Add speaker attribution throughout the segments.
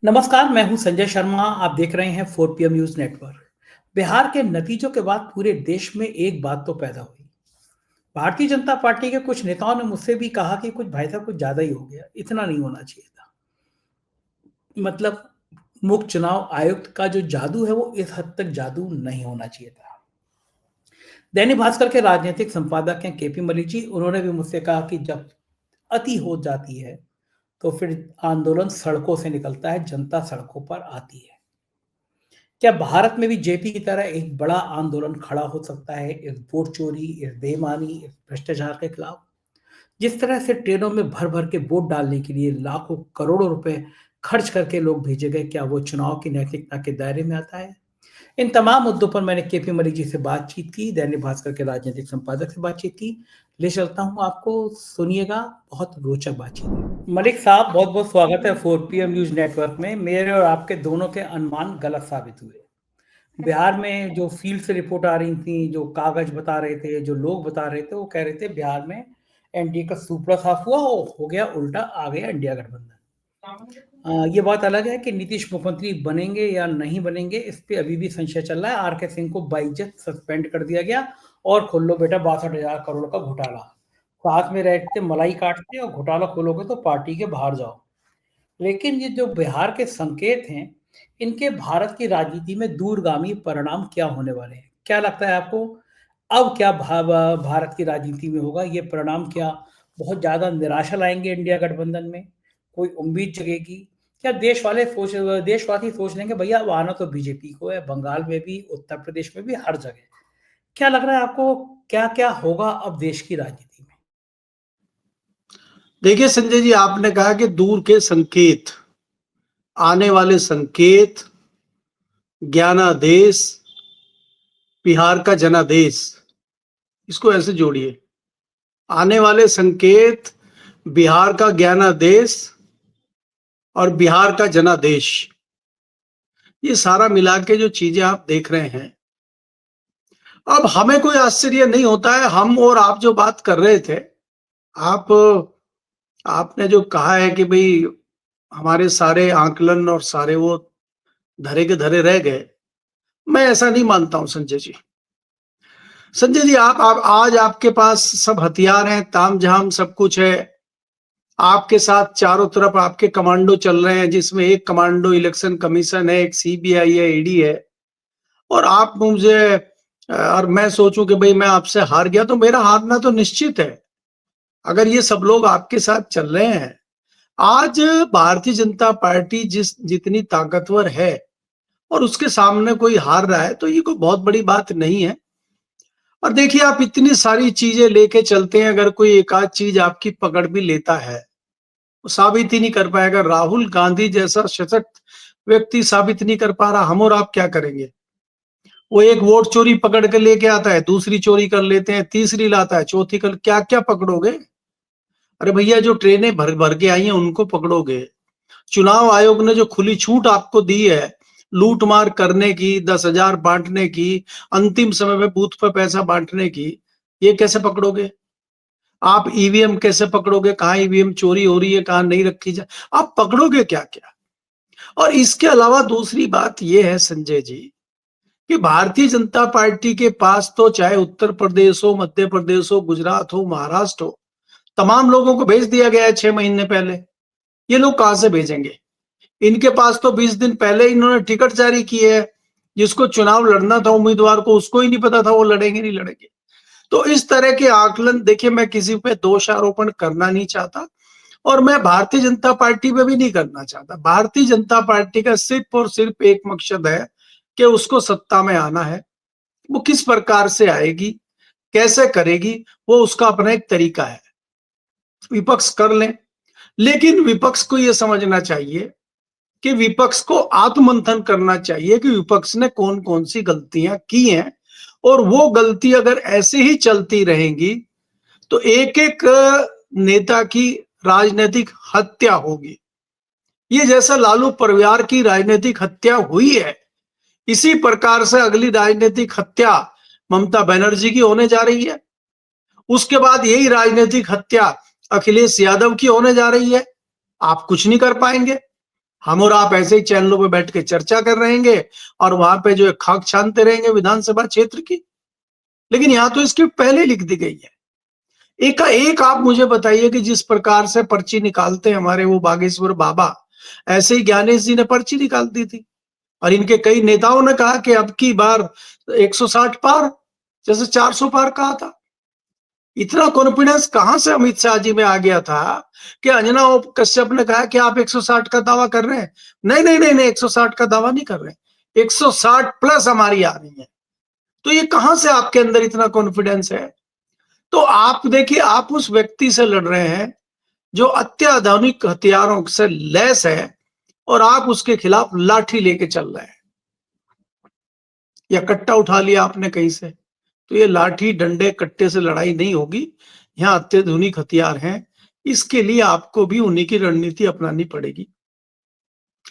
Speaker 1: नमस्कार, मैं हूं संजय शर्मा। आप देख रहे हैं 4 PM न्यूज नेटवर्क। बिहार के नतीजों के बाद पूरे देश में एक बात तो पैदा हुई। भारतीय जनता पार्टी के कुछ नेताओं ने मुझसे भी कहा कि कुछ भाई साहब कुछ ज्यादा ही हो गया, इतना नहीं होना चाहिए था। मतलब मुख्य चुनाव आयुक्त का जो जादू है वो इस हद तक जादू नहीं होना चाहिए था। दैनिक भास्कर के राजनीतिक संपादक हैं केपी मलिक जी, उन्होंने भी मुझसे कहा कि जब अति हो जाती है तो फिर आंदोलन सड़कों से निकलता है, जनता सड़कों पर आती है। क्या भारत में भी जेपी की तरह एक बड़ा आंदोलन खड़ा हो सकता है इस वोट चोरी, इस बेईमानी, इस भ्रष्टाचार के खिलाफ? जिस तरह से ट्रेनों में भर भर के वोट डालने के लिए लाखों करोड़ों रुपए खर्च करके लोग भेजे गए, क्या वो चुनाव की नैतिकता के दायरे में आता है? इन तमाम मुद्दों पर मैंने केपी मलिक जी से बातचीत की, दैनिक भास्कर के राजनीतिक संपादक से बातचीत की। ले चलता हूं आपको, सुनिएगा, बहुत रोचक बातचीत है। मलिक साहब, बहुत बहुत स्वागत है 4 PM न्यूज नेटवर्क में। मेरे और आपके दोनों के अनुमान गलत साबित हुए। बिहार में जो फील्ड से रिपोर्ट आ रही थी, जो कागज बता रहे थे, जो लोग बता रहे थे, वो कह रहे थे बिहार में एनडीए का सुपड़ा साफ हुआ, हो गया उल्टा, आ गया इंडिया गठबंधन। ये बात अलग है कि नीतीश मुख्यमंत्री बनेंगे या नहीं बनेंगे, इस पे अभी भी संशय चल रहा है। आर के सिंह को बाइज्जत सस्पेंड कर दिया गया और खोल लो बेटा 62,000 करोड़ का घोटाला। साथ में रहते मलाई काटते और घोटाला खोलोगे तो पार्टी के बाहर जाओ। लेकिन ये जो बिहार के संकेत हैं, इनके भारत की राजनीति में दूरगामी परिणाम क्या होने वाले हैं? क्या लगता है आपको? अब क्या भारत की राजनीति में होगा? ये परिणाम क्या बहुत ज़्यादा निराशा लाएँगे इंडिया गठबंधन में? कोई उम्मीद जगेगी? क्या देशवासी सोच लेंगे भैया अब आना तो बीजेपी को है, बंगाल में भी, उत्तर प्रदेश में भी, हर जगह। क्या लग रहा है आपको, क्या-क्या होगा अब देश की राजनीति में?
Speaker 2: देखिए संजय जी, आपने कहा कि दूर के संकेत, आने वाले संकेत, ज्ञानादेश, बिहार का जनादेश, इसको ऐसे जोड़िए। आने वाले संकेत, बिहार का ज्ञानादेश और बिहार का जनादेश, ये सारा मिला के जो चीजें आप देख रहे हैं, अब हमें कोई आश्चर्य नहीं होता है। हम और आप जो बात कर रहे थे, आपने जो कहा है कि भाई हमारे सारे आंकलन और सारे वो धरे के धरे रह गए, मैं ऐसा नहीं मानता हूं संजय जी। संजय जी, आप आज आपके पास सब हथियार हैं, तामझाम सब कुछ है। आपके साथ चारों तरफ आपके कमांडो चल रहे हैं, जिसमें एक कमांडो इलेक्शन कमीशन है, एक सीबीआई है, ईडी है। और आप मुझे और मैं सोचूं कि भाई मैं आपसे हार गया, तो मेरा हारना तो निश्चित है। अगर ये सब लोग आपके साथ चल रहे हैं, आज भारतीय जनता पार्टी जितनी ताकतवर है और उसके सामने कोई हार रहा है, तो ये कोई बहुत बड़ी बात नहीं है। और देखिए, आप इतनी सारी चीजें लेके चलते हैं, अगर कोई एक आध चीज आपकी पकड़ भी लेता है, वो साबित ही नहीं कर पाएगा। राहुल गांधी जैसा सशक्त व्यक्ति साबित नहीं कर पा रहा, हम और आप क्या करेंगे? वो एक वोट चोरी पकड़ के लेके आता है, दूसरी चोरी कर लेते हैं, तीसरी लाता है, चौथी कर, क्या क्या पकड़ोगे? अरे भैया, जो ट्रेनें भर भर के आई हैं उनको पकड़ोगे। चुनाव आयोग ने जो खुली छूट आपको दी है लूट मार करने की, 10,000 बांटने की, अंतिम समय में बूथ पर पैसा बांटने की, ये कैसे पकड़ोगे? आप ईवीएम कैसे पकड़ोगे? कहाँ ईवीएम चोरी हो रही है, कहाँ नहीं रखी जा, आप पकड़ोगे क्या क्या? और इसके अलावा दूसरी बात यह है संजय जी, कि भारतीय जनता पार्टी के पास तो चाहे उत्तर प्रदेश हो, मध्य प्रदेश हो, गुजरात हो, महाराष्ट्र हो, तमाम लोगों को भेज दिया गया है 6 महीने पहले। ये लोग कहां से भेजेंगे? इनके पास तो 20 दिन पहले इन्होंने टिकट जारी किए है। जिसको चुनाव लड़ना था उम्मीदवार को, उसको ही नहीं पता था वो लड़ेंगे नहीं लड़ेंगे। तो इस तरह के आकलन, देखिए, मैं किसी पे दोष आरोपण करना नहीं चाहता और मैं भारतीय जनता पार्टी पे भी नहीं करना चाहता। भारतीय जनता पार्टी का सिर्फ और सिर्फ एक मकसद है कि उसको सत्ता में आना है। वो किस प्रकार से आएगी, कैसे करेगी, वो उसका अपना एक तरीका है। विपक्ष कर लें, लेकिन विपक्ष को यह समझना चाहिए कि विपक्ष को आत्ममंथन करना चाहिए कि विपक्ष ने कौन कौन सी गलतियां की हैं, और वो गलती अगर ऐसे ही चलती रहेंगी तो एक एक नेता की राजनीतिक हत्या होगी। ये जैसा लालू परिवार की राजनीतिक हत्या हुई है, इसी प्रकार से अगली राजनीतिक हत्या ममता बनर्जी की होने जा रही है। उसके बाद यही राजनीतिक हत्या अखिलेश यादव की होने जा रही है। आप कुछ नहीं कर पाएंगे। हम और आप ऐसे ही चैनलों पे बैठ के चर्चा कर रहेंगे और वहां पे जो है खाक छानते रहेंगे विधानसभा क्षेत्र की। लेकिन यहाँ तो इसकी पहले लिख दी गई है। एक का एक आप मुझे बताइए कि जिस प्रकार से पर्ची निकालते हैं हमारे वो बागेश्वर बाबा, ऐसे ही ज्ञानेश जी ने पर्ची निकाल दी थी और इनके कई नेताओं ने कहा कि अब की बार 160 पार, जैसे 400 पार कहा था। इतना कॉन्फिडेंस कहां से अमित शाह जी में आ गया था कि अंजना कश्यप ने कहा कि आप 160 का दावा कर रहे हैं? नहीं नहीं नहीं नहीं, 160 का दावा नहीं कर रहे, 160 प्लस हमारी आ रही है। तो ये कहां से आपके अंदर इतना कॉन्फिडेंस है? तो आप देखिए, आप उस व्यक्ति से लड़ रहे हैं जो अत्याधुनिक हथियारों से लैस है और आप उसके खिलाफ लाठी लेके चल रहे हैं या कट्टा उठा लिया आपने कहीं से। तो ये लाठी डंडे कट्टे से लड़ाई नहीं होगी, यहाँ अत्याधुनिक हथियार हैं। इसके लिए आपको भी उन्हीं की रणनीति अपनानी पड़ेगी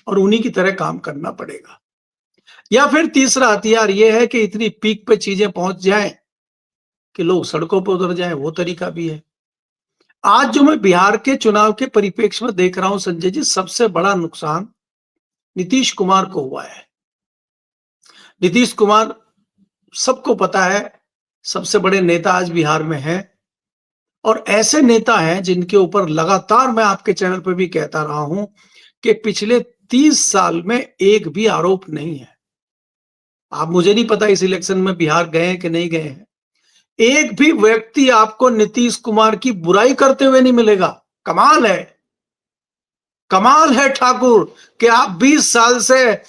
Speaker 2: और उन्हीं की तरह काम करना पड़ेगा। या फिर तीसरा हथियार यह है कि इतनी पीक पे चीजें पहुंच जाएं कि लोग सड़कों पर उतर जाएं, वो तरीका भी है। आज जो मैं बिहार के चुनाव के परिप्रेक्ष्य में देख रहा हूं संजय जी, सबसे बड़ा नुकसान नीतीश कुमार को हुआ है। नीतीश कुमार, सबको पता है, सबसे बड़े नेता आज बिहार में हैं और ऐसे नेता हैं जिनके ऊपर लगातार मैं आपके चैनल पर भी कहता रहा हूं कि पिछले 30 साल में एक भी आरोप नहीं है। आप, मुझे नहीं पता इस इलेक्शन में बिहार गए हैं कि नहीं गए हैं, एक भी व्यक्ति आपको नीतीश कुमार की बुराई करते हुए नहीं मिलेगा। कमाल है, कमाल है ठाकुर कि आप 20 साल से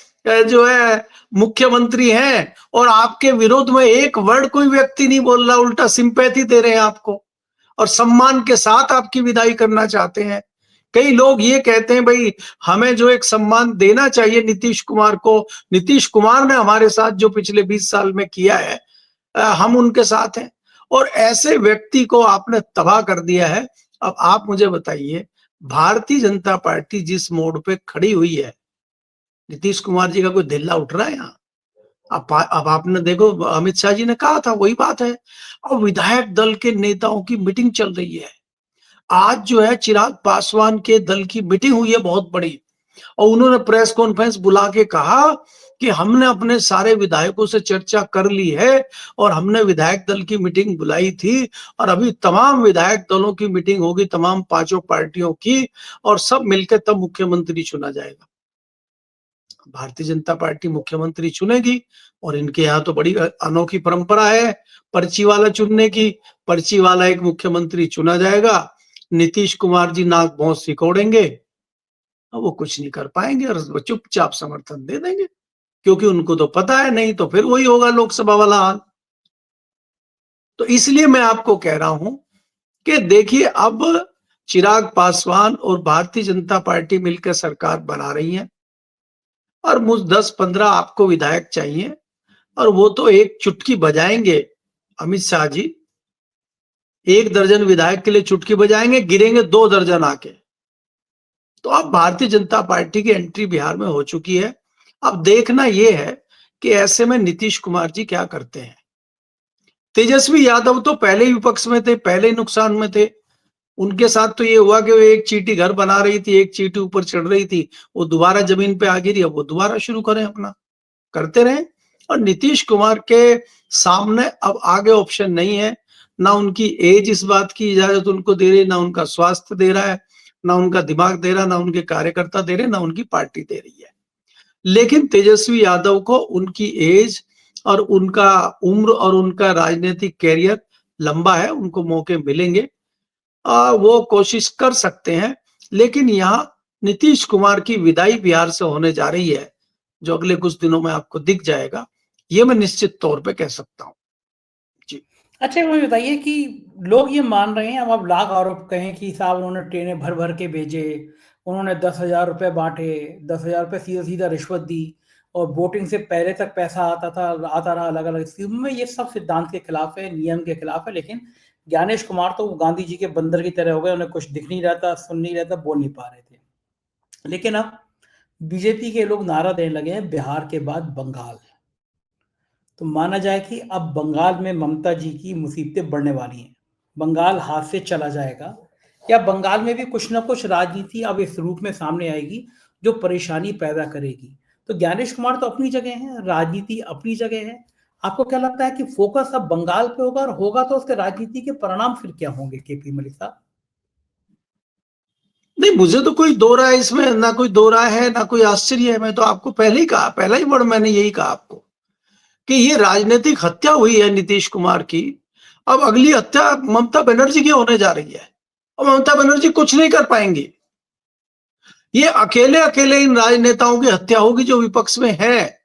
Speaker 2: जो है मुख्यमंत्री हैं और आपके विरोध में एक वर्ड कोई व्यक्ति नहीं बोल रहा, उल्टा सिंपैथी दे रहे हैं आपको और सम्मान के साथ आपकी विदाई करना चाहते हैं। कई लोग ये कहते हैं भाई हमें जो एक सम्मान देना चाहिए नीतीश कुमार को, नीतीश कुमार ने हमारे साथ जो पिछले 20 साल में किया है हम उनके साथ हैं, और ऐसे व्यक्ति को आपने तबाह कर दिया है। अब आप मुझे बताइए, भारतीय जनता पार्टी जिस मोड़ पे खड़ी हुई है, नीतीश कुमार जी का कोई धिल्ला उठ रहा है यहाँ? अब आपने देखो, अमित शाह जी ने कहा था, वही बात है। और विधायक दल के नेताओं की मीटिंग चल रही है। आज जो है चिराग पासवान के दल की मीटिंग हुई है बहुत बड़ी, और उन्होंने प्रेस कॉन्फ्रेंस बुला के कहा कि हमने अपने सारे विधायकों से चर्चा कर ली है और हमने विधायक दल की मीटिंग बुलाई थी और अभी तमाम विधायक दलों की मीटिंग होगी, तमाम पांचों पार्टियों की, और सब मिलकर तब मुख्यमंत्री चुना जाएगा। भारतीय जनता पार्टी मुख्यमंत्री चुनेगी और इनके यहाँ तो बड़ी अनोखी परंपरा है पर्ची वाला चुनने की। पर्ची वाला एक मुख्यमंत्री चुना जाएगा, नीतीश कुमार जी नाक भौं सिकोड़ेंगे, वो कुछ नहीं कर पाएंगे और वो चुपचाप समर्थन दे देंगे, क्योंकि उनको तो पता है, नहीं तो फिर वही होगा लोकसभा वाला हाल। तो इसलिए मैं आपको कह रहा हूं कि देखिए, अब चिराग पासवान और भारतीय जनता पार्टी मिलकर सरकार बना रही है और मुझ 10-15 आपको विधायक चाहिए और वो तो एक चुटकी बजाएंगे अमित शाह जी, 1 दर्जन विधायक के लिए चुटकी बजाएंगे, गिरेंगे 2 दर्जन आके। तो अब भारतीय जनता पार्टी की एंट्री बिहार में हो चुकी है। अब देखना यह है कि ऐसे में नीतीश कुमार जी क्या करते हैं। तेजस्वी यादव तो पहले ही विपक्ष में थे, पहले ही नुकसान में थे। उनके साथ तो ये हुआ कि वो एक चींटी घर बना रही थी, एक चींटी ऊपर चढ़ रही थी, वो दोबारा जमीन पे आ गिरी, अब वो दोबारा शुरू करें, अपना करते रहें। और नीतीश कुमार के सामने अब आगे ऑप्शन नहीं है, ना उनकी एज इस बात की इजाजत उनको दे रही, ना उनका स्वास्थ्य दे रहा है, ना उनका दिमाग दे रहा, ना उनके कार्यकर्ता दे रहे, ना उनकी पार्टी दे रही है। लेकिन तेजस्वी यादव को उनकी एज और उनका उम्र और उनका राजनीतिक कैरियर लंबा है, उनको मौके मिलेंगे, वो कोशिश कर सकते हैं। लेकिन यहाँ नीतीश कुमार की विदाई बिहार से होने जा रही है, जो अगले कुछ दिनों में आपको दिख जाएगा, ये मैं निश्चित तौर पे कह सकता हूँ जी।
Speaker 1: अच्छा, मुझे बताइए कि लोग ये मान रहे हैं, अब आप लाख आरोप कहें कि साहब उन्होंने ट्रेनें भर भर के भेजे, उन्होंने 10,000 रुपये बांटे, 10,000 रुपये सीधा सीधा रिश्वत दी और वोटिंग से पहले तक पैसा आता रहा अलग अलग स्कीम में। ये सब सिद्धांत के खिलाफ है, नियम के खिलाफ है। लेकिन ज्ञानेश कुमार तो गांधी जी के बंदर की तरह हो गए, उन्हें कुछ दिख नहीं रहा था, सुन नहीं रहा था, बोल नहीं पा रहे थे। लेकिन अब बीजेपी के लोग नारा देने लगे हैं बिहार के बाद बंगाल। तो माना जाए कि अब बंगाल में ममता जी की मुसीबतें बढ़ने वाली हैं, बंगाल हाथ से चला जाएगा, या बंगाल में भी कुछ ना कुछ राजनीति अब इस रूप में सामने आएगी जो परेशानी पैदा करेगी। तो ज्ञानेश कुमार तो अपनी जगह है, राजनीति अपनी जगह है। आपको क्या लगता है कि फोकस अब बंगाल पे होगा, और होगा तो उसके राजनीति के परिणाम फिर क्या होंगे, केपी मलिक साहब?
Speaker 2: नहीं, मुझे तो कोई दो राय इसमें, ना कोई दो राय है ना कोई आश्चर्य है। मैं तो आपको पहले ही कहा, पहला ही वर्ड मैंने यही कहा आपको कि ये राजनीतिक हत्या हुई है नीतीश कुमार की। अब अगली हत्या ममता बनर्जी की होने जा रही है, और ममता बनर्जी कुछ नहीं कर पाएंगी। ये अकेले अकेले इन राजनेताओं की हत्या होगी जो विपक्ष में है।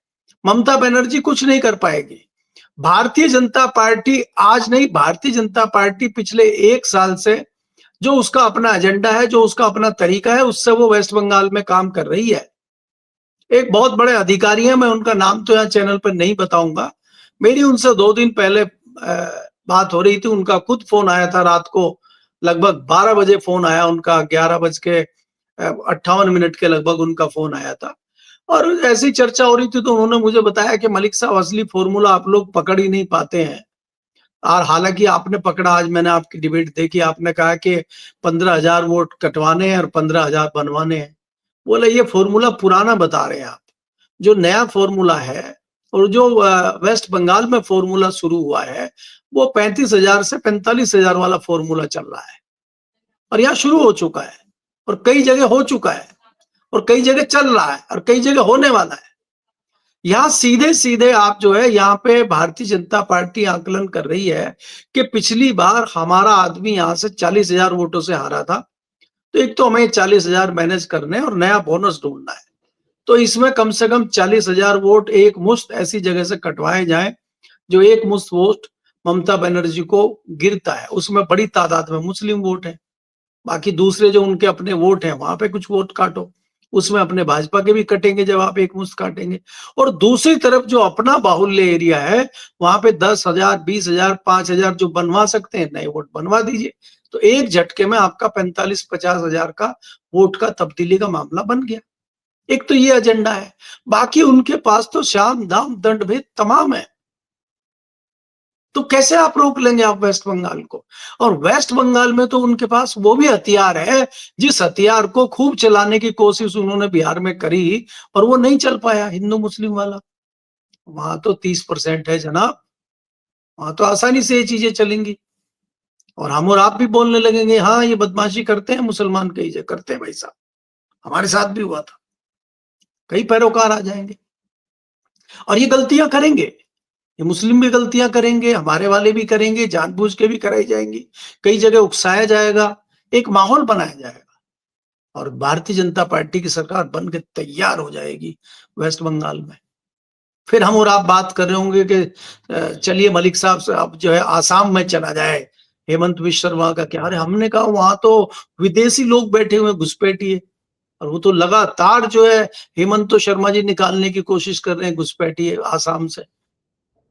Speaker 2: ममता बनर्जी कुछ नहीं कर पाएगी। भारतीय जनता पार्टी आज नहीं, भारतीय जनता पार्टी पिछले 1 साल से जो उसका अपना एजेंडा है, जो उसका अपना तरीका है, उससे वो वेस्ट बंगाल में काम कर रही है। एक बहुत बड़े अधिकारी हैं, मैं उनका नाम तो यहाँ चैनल पर नहीं बताऊंगा। मेरी उनसे 2 दिन पहले बात हो रही थी। उनका खुद फोन आया था रात को, लगभग 12 बजे फोन आया उनका, 11:58 के लगभग उनका फोन आया था। और ऐसी चर्चा हो रही थी तो उन्होंने मुझे बताया कि मलिक साहब, असली फॉर्मूला आप लोग पकड़ ही नहीं पाते हैं। और हालांकि आपने पकड़ा, आज मैंने आपकी डिबेट देखी, आपने कहा कि 15,000 वोट कटवाने हैं और 15,000 बनवाने हैं। बोले ये फॉर्मूला पुराना बता रहे हैं आप। जो नया फॉर्मूला है और जो वेस्ट बंगाल में फॉर्मूला शुरू हुआ है, वो 35,000 से 45,000 वाला फॉर्मूला चल रहा है। और यहाँ शुरू हो चुका है, और कई जगह हो चुका है, और कई जगह चल रहा है, और कई जगह होने वाला है। यहाँ सीधे सीधे आप जो है, यहाँ पे भारतीय जनता पार्टी आकलन कर रही है कि पिछली बार हमारा आदमी यहाँ से 40,000 वोटों से हारा था, तो एक तो हमें 40,000 मैनेज करने और नया बोनस ढूंढना है। तो इसमें कम से कम 40,000 वोट एक मुश्त ऐसी जगह से कटवाए जाएं जो एक मुश्त वोट ममता बनर्जी को गिरता है। उसमें बड़ी तादाद में मुस्लिम वोट है, बाकी दूसरे जो उनके अपने वोट हैं वहां पे कुछ वोट काटो, उसमें अपने भाजपा के भी कटेंगे जब आप एक मुश्त काटेंगे। और दूसरी तरफ जो अपना बाहुल्य एरिया है, वहां पे 10,000, 20,000, 5,000 जो बनवा सकते हैं नए वोट बनवा दीजिए। तो एक झटके में आपका 45-50,000 का वोट का तब्दीली का मामला बन गया। एक तो ये एजेंडा है। बाकी उनके पास तो शाम दाम दंड भेद तमाम है। तो कैसे आप रोक लेंगे आप वेस्ट बंगाल को? और वेस्ट बंगाल में तो उनके पास वो भी हथियार है जिस हथियार को खूब चलाने की कोशिश उन्होंने बिहार में करी, और वो नहीं चल पाया, हिंदू मुस्लिम वाला। वहां तो 30% है जनाब, वहां तो आसानी से ये चीजें चलेंगी। और हम और आप भी बोलने लगेंगे हाँ ये बदमाशी करते हैं मुसलमान, कई जगह करते हैं भाई साहब, हमारे साथ भी हुआ था। कई पैरोकार आ जाएंगे और ये गलतियां करेंगे। ये मुस्लिम भी गलतियां करेंगे, हमारे वाले भी करेंगे, जानबूझ के भी कराई जाएंगी। कई जगह उकसाया जाएगा, एक माहौल बनाया जाएगा, और भारतीय जनता पार्टी की सरकार बन के तैयार हो जाएगी वेस्ट बंगाल में। फिर हम और आप बात कर रहे होंगे कि चलिए मलिक साहब से अब जो है आसाम में चला जाए, हेमंत बिश्व शर्मा का क्या। अरे हमने कहा वहां तो विदेशी लोग बैठे हुए घुसपैठिए, और वो तो लगातार जो है हेमंत शर्मा जी निकालने की कोशिश कर रहे हैं घुसपैठिए आसाम से,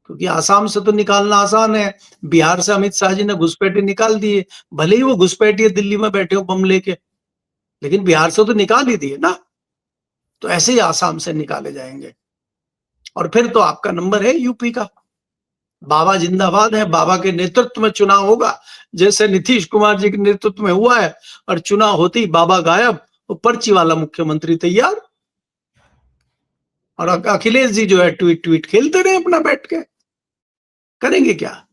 Speaker 2: क्योंकि आसाम से तो निकालना आसान है। बिहार से अमित शाह जी ने घुसपैठिए निकाल दिए, भले ही वो घुसपैठिए दिल्ली में बैठे हो बम लेके, लेकिन बिहार से तो निकाल ही दिए ना। तो ऐसे ही आसाम से निकाले जाएंगे, और फिर तो आपका नंबर है यूपी का। बाबा जिंदाबाद है, बाबा के नेतृत्व में चुनाव होगा, जैसे नीतीश कुमार जी के नेतृत्व में हुआ है। और चुनाव होते ही बाबा गायब, वो पर्ची वाला मुख्यमंत्री तैयार, और अखिलेश जी जो है ट्वीट ट्वीट खेलते रहे अपना बैठ के। करेंगे क्या?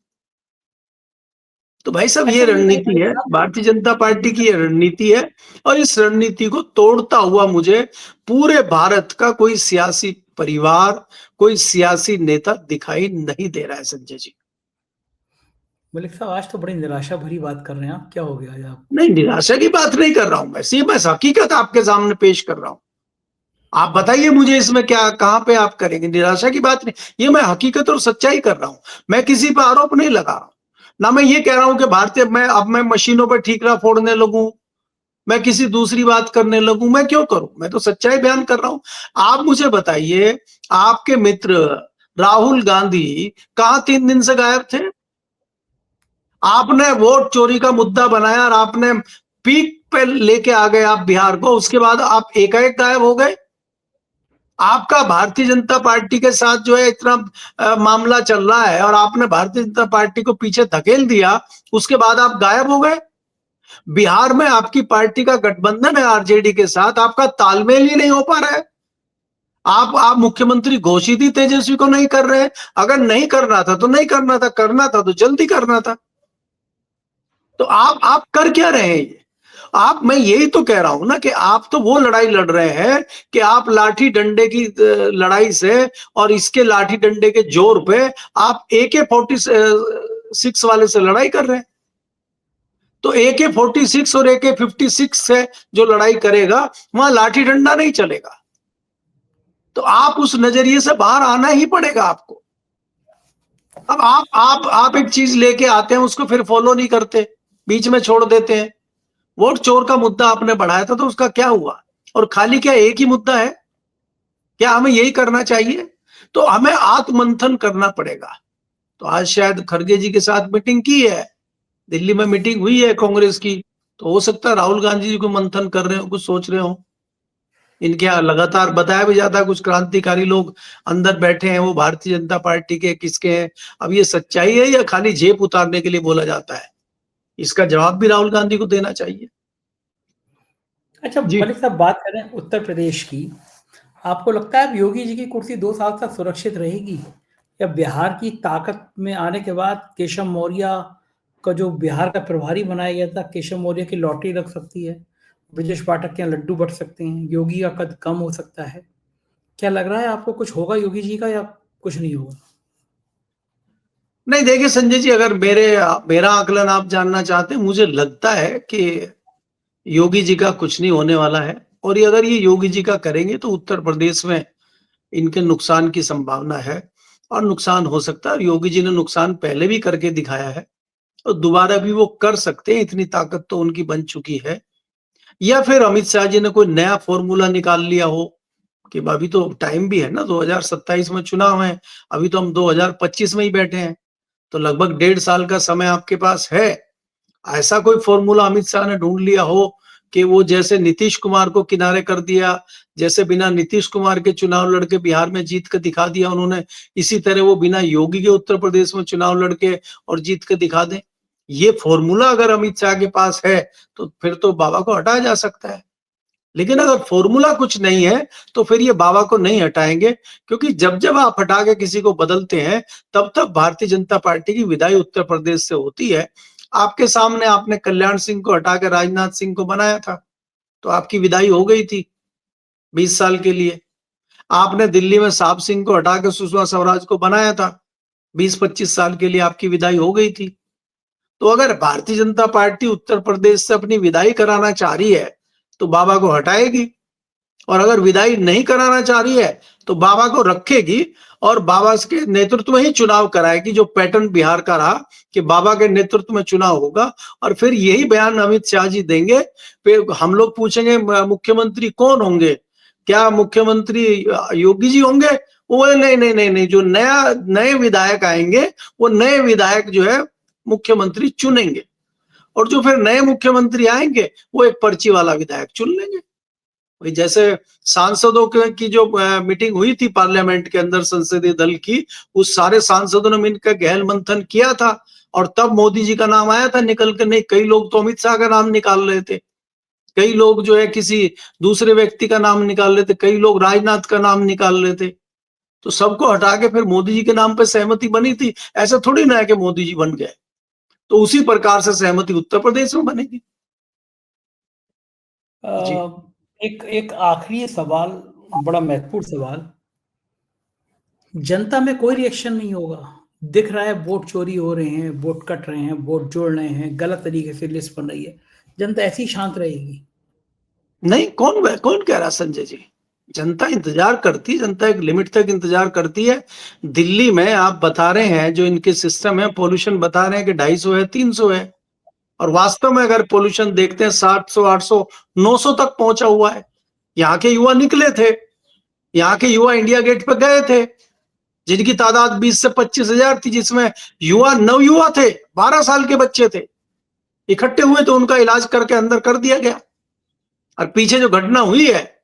Speaker 2: तो भाई साहब ये रणनीति है, भारतीय जनता पार्टी की ये रणनीति है, और इस रणनीति को तोड़ता हुआ मुझे पूरे भारत का कोई सियासी परिवार, कोई सियासी नेता दिखाई नहीं दे रहा है संजय जी।
Speaker 1: मलिक साहब, आज तो बड़ी निराशा भरी बात कर रहे हैं आप, क्या हो गया आज आप?
Speaker 2: नहीं, निराशा की बात नहीं कर रहा हूं मैं हकीकत आपके सामने पेश कर रहा हूं। आप बताइए मुझे इसमें क्या, कहां पे आप करेंगे? निराशा की बात नहीं, ये मैं हकीकत और सच्चाई कर रहा हूं। मैं किसी पर आरोप नहीं लगा रहा हूं, ना मैं ये कह रहा हूं कि भारतीय मैं मशीनों पर ठीकरा फोड़ने लगूं, मैं किसी दूसरी बात करने लगूं। मैं क्यों करूं? मैं तो सच्चाई बयान कर रहा हूं। आप मुझे बताइए, आपके मित्र राहुल गांधी कहां 3 दिन से गायब थे? आपने वोट चोरी का मुद्दा बनाया और आपने पीक पे लेके आ गए आप बिहार को, उसके बाद आप एकाएक गायब हो गए। आपका भारतीय जनता पार्टी के साथ जो है इतना मामला चल रहा है, और आपने भारतीय जनता पार्टी को पीछे धकेल दिया, उसके बाद आप गायब हो गए। बिहार में आपकी पार्टी का गठबंधन है आरजेडी के साथ, आपका तालमेल ही नहीं हो पा रहा है। आप मुख्यमंत्री घोषित ही तेजस्वी को नहीं कर रहे। अगर नहीं करना था तो नहीं करना था, करना था तो जल्दी करना था। तो आप कर क्या रहे हैं ये? मैं यही तो कह रहा हूं ना कि आप तो वो लड़ाई लड़ रहे हैं कि आप लाठी डंडे की लड़ाई से और इसके लाठी डंडे के जोर पे आप AK-46 वाले से लड़ाई कर रहे हैं। तो AK-46 और AK-56 से जो लड़ाई करेगा वहां लाठी डंडा नहीं चलेगा। तो आप उस नजरिए से बाहर आना ही पड़ेगा आपको। अब आप एक चीज लेके आते हैं, उसको फिर फॉलो नहीं करते, बीच में छोड़ देते हैं। वोट चोर का मुद्दा आपने बढ़ाया था तो उसका क्या हुआ? और खाली क्या एक ही मुद्दा है? क्या हमें यही करना चाहिए? तो हमें आत्ममंथन करना पड़ेगा। तो आज शायद खड़गे जी के साथ मीटिंग की है, दिल्ली में मीटिंग हुई है कांग्रेस की, तो हो सकता है राहुल गांधी जी को मंथन कर रहे हो, कुछ सोच रहे हो। इनके यहाँ लगातार बताया भी जाता है कुछ क्रांतिकारी लोग अंदर बैठे हैं, वो भारतीय जनता पार्टी के किसके हैं। अब ये सच्चाई है या खाली जेब उतारने के लिए बोला जाता है? इसका जवाब भी राहुल गांधी को देना चाहिए।
Speaker 1: अच्छा
Speaker 2: जी।
Speaker 1: मलिक साहब, बात करें उत्तर प्रदेश की, आपको लगता है अब योगी जी की कुर्सी 2 साल तक सुरक्षित रहेगी, या बिहार की ताकत में आने के बाद केशव मौर्य का जो बिहार का प्रभारी बनाया गया था, केशव मौर्य की लॉटरी लग सकती है, ब्रजेश पाठक के यहाँ लड्डू बट सकते हैं, योगी का कद कम हो सकता है? क्या लग रहा है आपको, कुछ होगा योगी जी का या कुछ नहीं होगा?
Speaker 2: नहीं, देखिए संजय जी, अगर मेरा आकलन आप जानना चाहते हैं, मुझे लगता है कि योगी जी का कुछ नहीं होने वाला है। और ये अगर ये योगी जी का करेंगे तो उत्तर प्रदेश में इनके नुकसान की संभावना है, और नुकसान हो सकता है। योगी जी ने नुकसान पहले भी करके दिखाया है और दोबारा भी वो कर सकते हैं, इतनी ताकत तो उनकी बन चुकी है। या फिर अमित शाह जी ने कोई नया फॉर्मूला निकाल लिया हो कि अभी तो टाइम भी है ना, 2027 में चुनाव है, अभी तो हम 2025 में ही बैठे हैं, तो लगभग 1.5 साल का समय आपके पास है। ऐसा कोई फॉर्मूला अमित शाह ने ढूंढ लिया हो कि वो जैसे नीतीश कुमार को किनारे कर दिया, जैसे बिना नीतीश कुमार के चुनाव लड़के बिहार में जीत के दिखा दिया उन्होंने, इसी तरह वो बिना योगी के उत्तर प्रदेश में चुनाव लड़के और जीत के दिखा दें। ये फॉर्मूला अगर अमित शाह के पास है तो फिर तो बाबा को हटाया जा सकता है। लेकिन अगर फॉर्मूला कुछ नहीं है तो फिर ये बाबा को नहीं हटाएंगे, क्योंकि जब जब आप हटा के किसी को बदलते हैं तब तब भारतीय जनता पार्टी की विदाई उत्तर प्रदेश से होती है। आपके सामने आपने कल्याण सिंह को हटा के राजनाथ सिंह को बनाया था, तो आपकी विदाई हो गई थी 20 साल के लिए। आपने दिल्ली में साहब सिंह को हटा के सुषमा स्वराज को बनाया था, 20-25 साल के लिए आपकी विदाई हो गई थी। तो अगर भारतीय जनता पार्टी उत्तर प्रदेश से अपनी विदाई कराना चाह रही है तो बाबा को हटाएगी, और अगर विदाई नहीं कराना चाह रही है तो बाबा को रखेगी और बाबा के नेतृत्व में ही चुनाव कराएगी, जो पैटर्न बिहार का रहा कि बाबा के नेतृत्व में चुनाव होगा। और फिर यही बयान अमित शाह जी देंगे। फिर हम लोग पूछेंगे मुख्यमंत्री कौन होंगे, क्या मुख्यमंत्री योगी जी होंगे? वो बोले नहीं नहीं नहीं नहीं, जो नए विधायक आएंगे वो नए विधायक जो है मुख्यमंत्री चुनेंगे, और जो फिर नए मुख्यमंत्री आएंगे वो एक पर्ची वाला विधायक चुन लेंगे। जैसे सांसदों की जो मीटिंग हुई थी पार्लियामेंट के अंदर संसदीय दल की, उस सारे सांसदों ने मिलकर गहन मंथन किया था और तब मोदी जी का नाम आया था निकल कर। नहीं, कई लोग तो अमित शाह का नाम निकाल रहे थे, कई लोग जो है किसी दूसरे व्यक्ति का नाम निकाल रहे थे, कई लोग राजनाथ का नाम निकाल रहे थे। तो सबको हटा के फिर मोदी जी के नाम पर सहमति बनी थी। ऐसा थोड़ी ना है कि मोदी जी बन गए, तो उसी प्रकार से सहमति उत्तर प्रदेश में बनेगी। जी।
Speaker 1: एक एक आखिरी सवाल, बड़ा महत्वपूर्ण सवाल, जनता में कोई रिएक्शन नहीं होगा? दिख रहा है वोट चोरी हो रहे हैं, वोट कट रहे हैं, वोट जोड़ रहे हैं, गलत तरीके से लिस्ट बन रही है, जनता ऐसी ही शांत रहेगी?
Speaker 2: नहीं, कौन कह रहा संजय जी? जनता इंतजार करती है, जनता एक लिमिट तक इंतजार करती है। दिल्ली में आप बता रहे हैं जो इनके सिस्टम है, पोल्यूशन बता रहे हैं कि 250 है, 300 है, और वास्तव में अगर पोल्यूशन देखते हैं 700, 800, 900 तक पहुंचा हुआ है। यहाँ के युवा निकले थे, यहाँ के युवा इंडिया गेट पर गए थे, जिनकी तादाद 20 से 25 हजार थी, जिसमें युवा नवयुवा थे, 12 साल के बच्चे थे, इकट्ठे हुए तो उनका इलाज करके अंदर कर दिया गया। और पीछे जो घटना हुई है,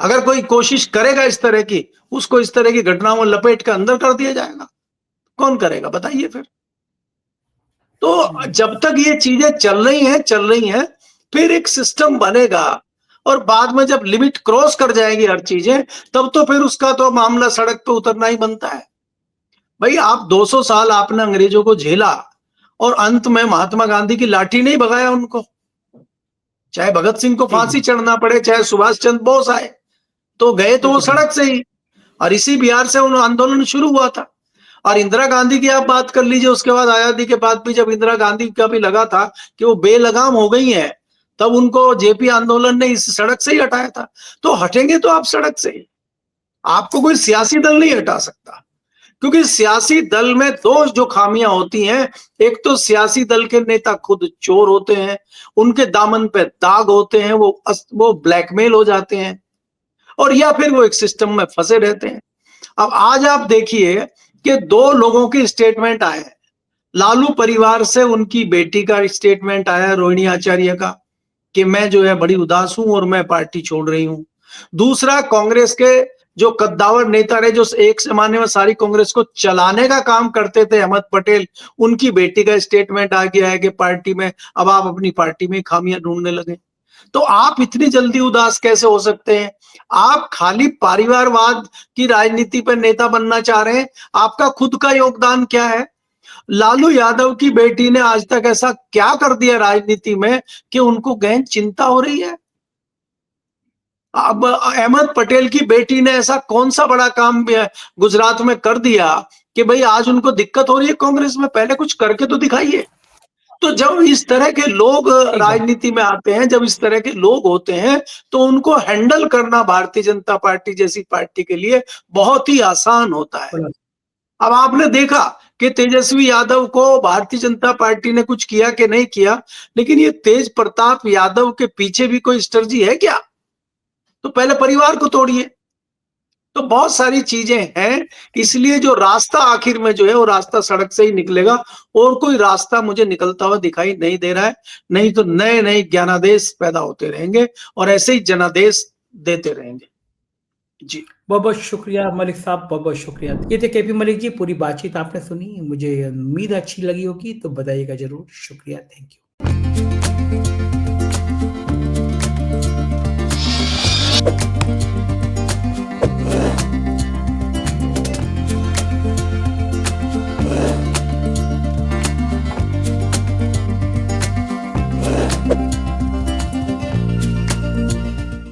Speaker 2: अगर कोई कोशिश करेगा इस तरह की, उसको इस तरह की घटनाओं में लपेट के अंदर कर दिया जाएगा। कौन करेगा बताइए फिर? तो जब तक ये चीजें चल रही हैं, फिर एक सिस्टम बनेगा और बाद में जब लिमिट क्रॉस कर जाएगी हर चीजें, तब तो फिर उसका तो मामला सड़क पे उतरना ही बनता है। भाई आप 200 साल आपने अंग्रेजों को झेला और अंत में महात्मा गांधी की लाठी नहीं भगाया उनको। चाहे भगत सिंह को फांसी चढ़ना पड़े, चाहे सुभाष चंद्र बोस आए, तो गए तो वो सड़क से ही, और इसी बिहार से उन आंदोलन शुरू हुआ था। और इंदिरा गांधी की आप बात कर लीजिए, उसके बाद आजादी के बाद भी जब इंदिरा गांधी का भी लगा था कि वो बेलगाम हो गई हैं, तब उनको जेपी आंदोलन ने इस सड़क से ही हटाया था। तो हटेंगे तो आप सड़क से ही, आपको कोई सियासी दल नहीं हटा सकता, क्योंकि सियासी दल में दो जो खामियां होती हैं, एक तो सियासी दल के नेता खुद चोर होते हैं, उनके दामन पे दाग होते हैं, वो ब्लैकमेल हो जाते हैं, और या फिर वो एक सिस्टम में फंसे रहते हैं। अब आज आप देखिए कि दो लोगों की स्टेटमेंट आए, लालू परिवार से उनकी बेटी का स्टेटमेंट आया, रोहिणी आचार्य का, कि मैं जो है बड़ी उदास हूं और मैं पार्टी छोड़ रही हूं। दूसरा, कांग्रेस के जो कद्दावर नेता रहे, जो एक जमाने में सारी कांग्रेस को चलाने का काम करते थे, अहमद पटेल, उनकी बेटी का स्टेटमेंट आ गया है कि पार्टी में अब आप अपनी पार्टी में खामियां ढूंढने लगे। तो आप इतनी जल्दी उदास कैसे हो सकते हैं? आप खाली परिवारवाद की राजनीति पर नेता बनना चाह रहे हैं, आपका खुद का योगदान क्या है? लालू यादव की बेटी ने आज तक ऐसा क्या कर दिया राजनीति में कि उनको गहन चिंता हो रही है? अब अहमद पटेल की बेटी ने ऐसा कौन सा बड़ा काम गुजरात में कर दिया कि भाई आज उनको दिक्कत हो रही है कांग्रेस में? पहले कुछ करके तो दिखाइए। तो जब इस तरह के लोग राजनीति में आते हैं, जब इस तरह के लोग होते हैं, तो उनको हैंडल करना भारतीय जनता पार्टी जैसी पार्टी के लिए बहुत ही आसान होता है। अब आपने देखा कि तेजस्वी यादव को भारतीय जनता पार्टी ने कुछ किया कि नहीं किया, लेकिन ये तेज प्रताप यादव के पीछे भी कोई स्ट्रेटजी है क्या? तो पहले परिवार को तोड़िए। तो बहुत सारी चीजें हैं, इसलिए जो रास्ता आखिर में जो है वो रास्ता सड़क से ही निकलेगा, और कोई रास्ता मुझे निकलता हुआ दिखाई नहीं दे रहा है। नहीं तो नए नए ज्ञानादेश पैदा होते रहेंगे और ऐसे ही जनादेश देते रहेंगे। जी
Speaker 1: बहुत बहुत शुक्रिया मलिक साहब, बहुत बहुत शुक्रिया। ये थे केपी मलिक जी, पूरी बातचीत आपने सुनी, मुझे उम्मीद अच्छी लगी होगी, तो बताइएगा जरूर। शुक्रिया, थैंक यू।